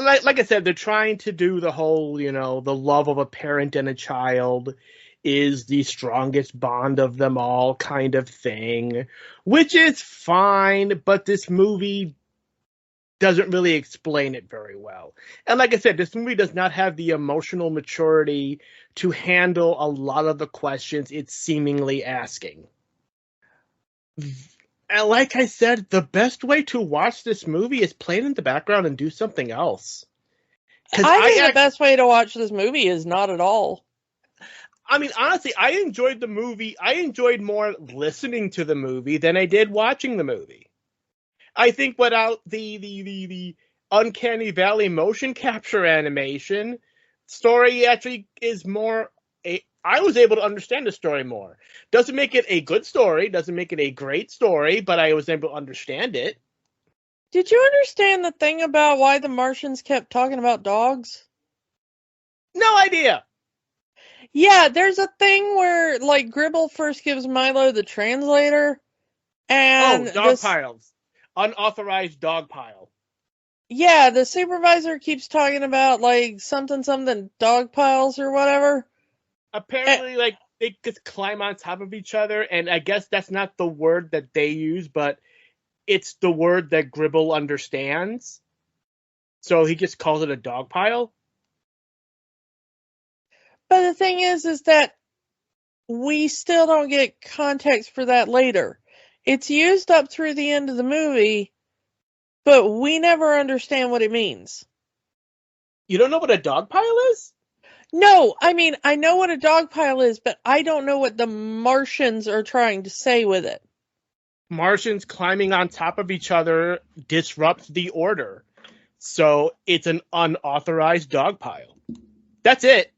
[SPEAKER 1] Like I said, they're trying to do the whole, the love of a parent and a child is the strongest bond of them all kind of thing, which is fine, but this movie doesn't really explain it very well. And like I said, this movie does not have the emotional maturity to handle a lot of the questions it's seemingly asking. And like I said, the best way to watch this movie is play it in the background and do something else.
[SPEAKER 2] I think the best way to watch this movie is not at all.
[SPEAKER 1] I mean, honestly, I enjoyed the movie. I enjoyed more listening to the movie than I did watching the movie. I think without the Uncanny Valley motion capture animation, story actually is more. I was able to understand the story more. Doesn't make it a good story, doesn't make it a great story, but I was able to understand it.
[SPEAKER 2] Did you understand the thing about why the Martians kept talking about dogs?
[SPEAKER 1] No idea.
[SPEAKER 2] Yeah, there's a thing where, like, Gribble first gives Milo the translator,
[SPEAKER 1] Oh,
[SPEAKER 2] and
[SPEAKER 1] dog
[SPEAKER 2] this,
[SPEAKER 1] piles. Unauthorized dog pile.
[SPEAKER 2] yeah, the supervisor keeps talking about, like, something something dog piles or whatever.
[SPEAKER 1] Apparently, like, they just climb on top of each other, and I guess that's not the word that they use, but it's the word that Gribble understands. So he just calls it a dog pile.
[SPEAKER 2] But the thing is that we still don't get context for that later. It's used up through the end of the movie, but we never understand what it means.
[SPEAKER 1] You don't know what a dog pile is?
[SPEAKER 2] No, I mean, I know what a dog pile is, but I don't know what the Martians are trying to say with it.
[SPEAKER 1] Martians climbing on top of each other disrupts the order. So it's an unauthorized dog pile. That's it.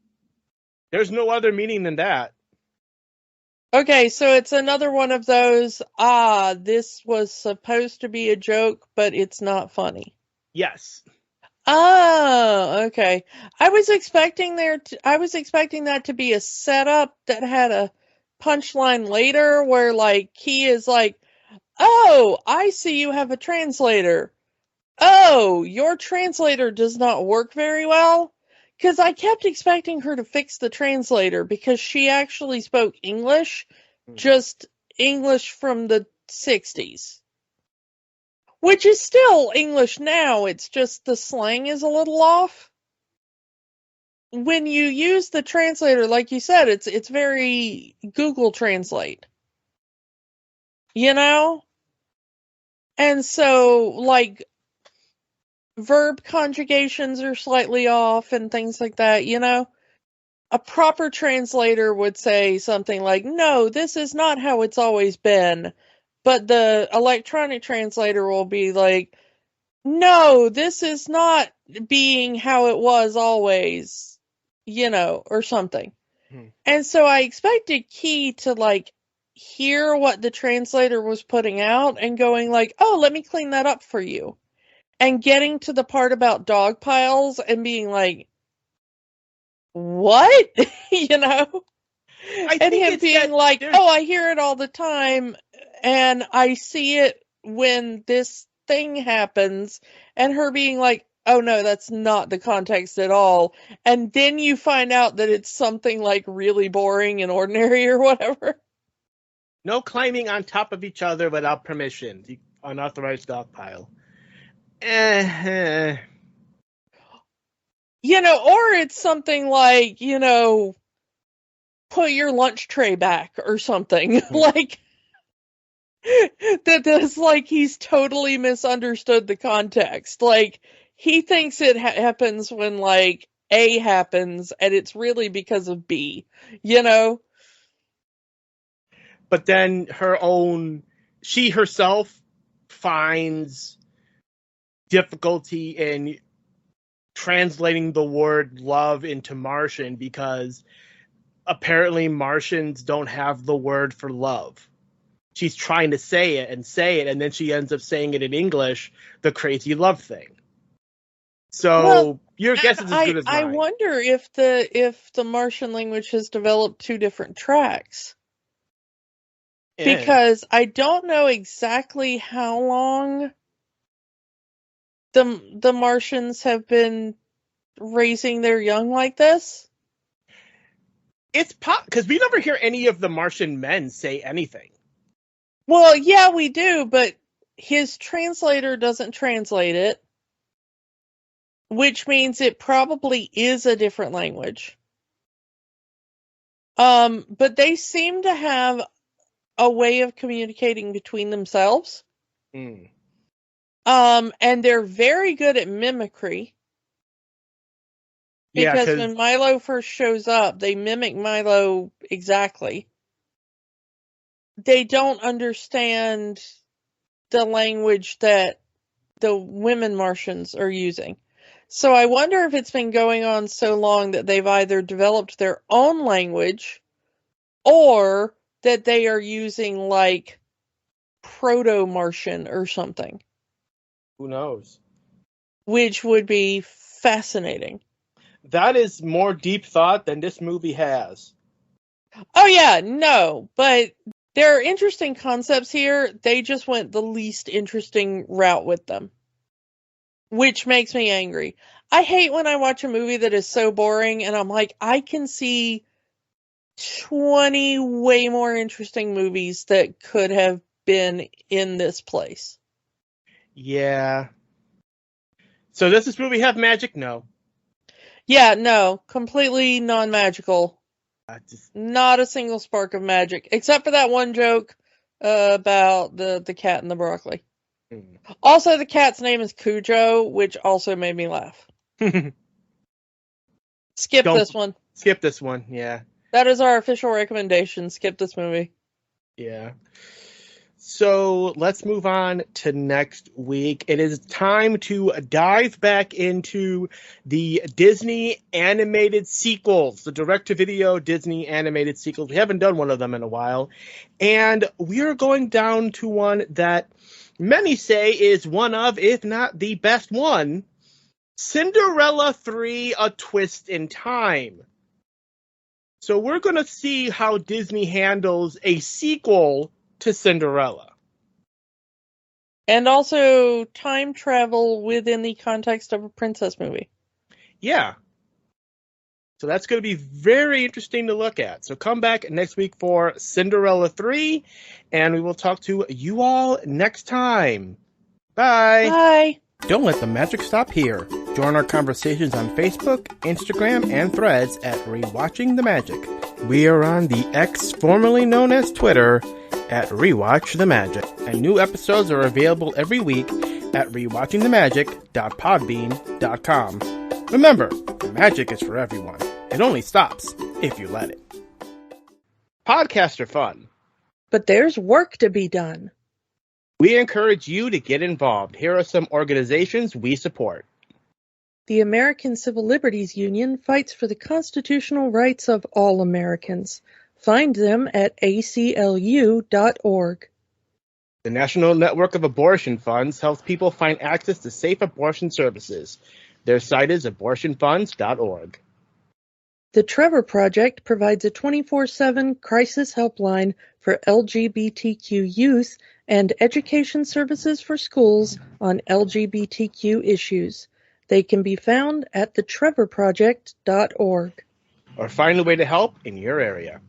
[SPEAKER 1] There's no other meaning than that.
[SPEAKER 2] Okay, so it's another one of those, this was supposed to be a joke, but it's not funny.
[SPEAKER 1] Yes.
[SPEAKER 2] Oh, okay. I was expecting that to be a setup that had a punchline later where, like, he is like, "Oh, I see you have a translator. Oh, your translator does not work very well." Because I kept expecting her to fix the translator because she actually spoke English, just English from the 60s. Which is still English now, it's just the slang is a little off. When you use the translator, like you said, it's very Google Translate. You know? And so, like, verb conjugations are slightly off and things like that, you know? A proper translator would say something like, "No, this is not how it's always been." But the electronic translator will be like, "No, this is not being how it was always," you know, or something.
[SPEAKER 1] Hmm.
[SPEAKER 2] And so I expected Key to, like, hear what the translator was putting out and going like, "Oh, let me clean that up for you." And getting to the part about dog piles and being like, "What?" You know?
[SPEAKER 1] I
[SPEAKER 2] And
[SPEAKER 1] think
[SPEAKER 2] him
[SPEAKER 1] it's
[SPEAKER 2] being
[SPEAKER 1] that
[SPEAKER 2] like,
[SPEAKER 1] there's
[SPEAKER 2] "Oh, I hear it all the time, and I see it when this thing happens," and her being like, "Oh no, that's not the context at all." And then you find out that it's something like really boring and ordinary or whatever.
[SPEAKER 1] no climbing on top of each other without permission. The unauthorized dog pile. Eh.
[SPEAKER 2] You know, or it's something like, you know, put your lunch tray back or something. Like, that's like he's totally misunderstood the context. Like, he thinks it happens when, like, A happens, and it's really because of B, you know?
[SPEAKER 1] But then she herself finds difficulty in translating the word love into Martian because apparently Martians don't have the word for love. She's trying to say it, and then she ends up saying it in English, the crazy love thing.
[SPEAKER 2] Well,
[SPEAKER 1] So your guess
[SPEAKER 2] and
[SPEAKER 1] is as good as
[SPEAKER 2] I
[SPEAKER 1] mine.
[SPEAKER 2] wonder if the Martian language has developed two different tracks.
[SPEAKER 1] Eh.
[SPEAKER 2] Because I don't know exactly how long the Martians have been raising their young like this.
[SPEAKER 1] It's because we never hear any of the Martian men say anything.
[SPEAKER 2] Well, yeah, we do, but his translator doesn't translate it, which means it probably is a different language. But they seem to have a way of communicating between themselves.
[SPEAKER 1] Mm.
[SPEAKER 2] And they're very good at mimicry
[SPEAKER 1] Yeah,
[SPEAKER 2] because
[SPEAKER 1] because
[SPEAKER 2] when Milo first shows up, they mimic Milo exactly. They don't understand the language that the women Martians are using. So I wonder if it's been going on so long that they've either developed their own language or that they are using, like, Proto-Martian or something,
[SPEAKER 1] who knows?
[SPEAKER 2] which would be fascinating.
[SPEAKER 1] That is more deep thought than this movie has.
[SPEAKER 2] Oh yeah, no, but there are interesting concepts here. They just went the least interesting route with them, which makes me angry. I hate when I watch a movie that is so boring and I'm like, I can see 20 way more interesting movies that could have been in this place.
[SPEAKER 1] Yeah. So does this movie have magic? No.
[SPEAKER 2] Yeah, no, completely non-magical.
[SPEAKER 1] Just...
[SPEAKER 2] Not a single spark of magic, except for that one joke about the cat and the broccoli. Also, the cat's name is Cujo, which also made me laugh. Skip this one.
[SPEAKER 1] Skip this one, yeah.
[SPEAKER 2] That is our official recommendation. Skip this movie.
[SPEAKER 1] Yeah. So let's move on to next week. It is time to dive back into the Disney animated sequels, the direct-to-video Disney animated sequels. We haven't done one of them in a while. And we are going down to one that many say is one of, if not the best one, Cinderella 3: A Twist in Time. So we're going to see how Disney handles a sequel to Cinderella.
[SPEAKER 2] And also time travel within the context of a princess movie.
[SPEAKER 1] Yeah. So that's going to be very interesting to look at. So come back next week for Cinderella 3, and we will talk to you all next time. Bye.
[SPEAKER 2] Bye.
[SPEAKER 1] Don't let the magic stop here. Join our conversations on Facebook, Instagram, and Threads at Rewatching the Magic. We are on the X, formerly known as Twitter, at Rewatch the Magic. And new episodes are available every week at rewatchingthemagic.podbean.com. Remember, the magic is for everyone. It only stops if you let it. Podcasts are fun.
[SPEAKER 2] But there's work to be done.
[SPEAKER 1] We encourage you to get involved. Here are some organizations we support.
[SPEAKER 2] The American Civil Liberties Union fights for the constitutional rights of all Americans. Find them at aclu.org.
[SPEAKER 1] The National Network of Abortion Funds helps people find access to safe abortion services. Their site is abortionfunds.org.
[SPEAKER 2] The Trevor Project provides a 24/7 crisis helpline for LGBTQ youth and education services for schools on LGBTQ issues. They can be found at thetrevorproject.org.
[SPEAKER 1] Or find a way to help in your area.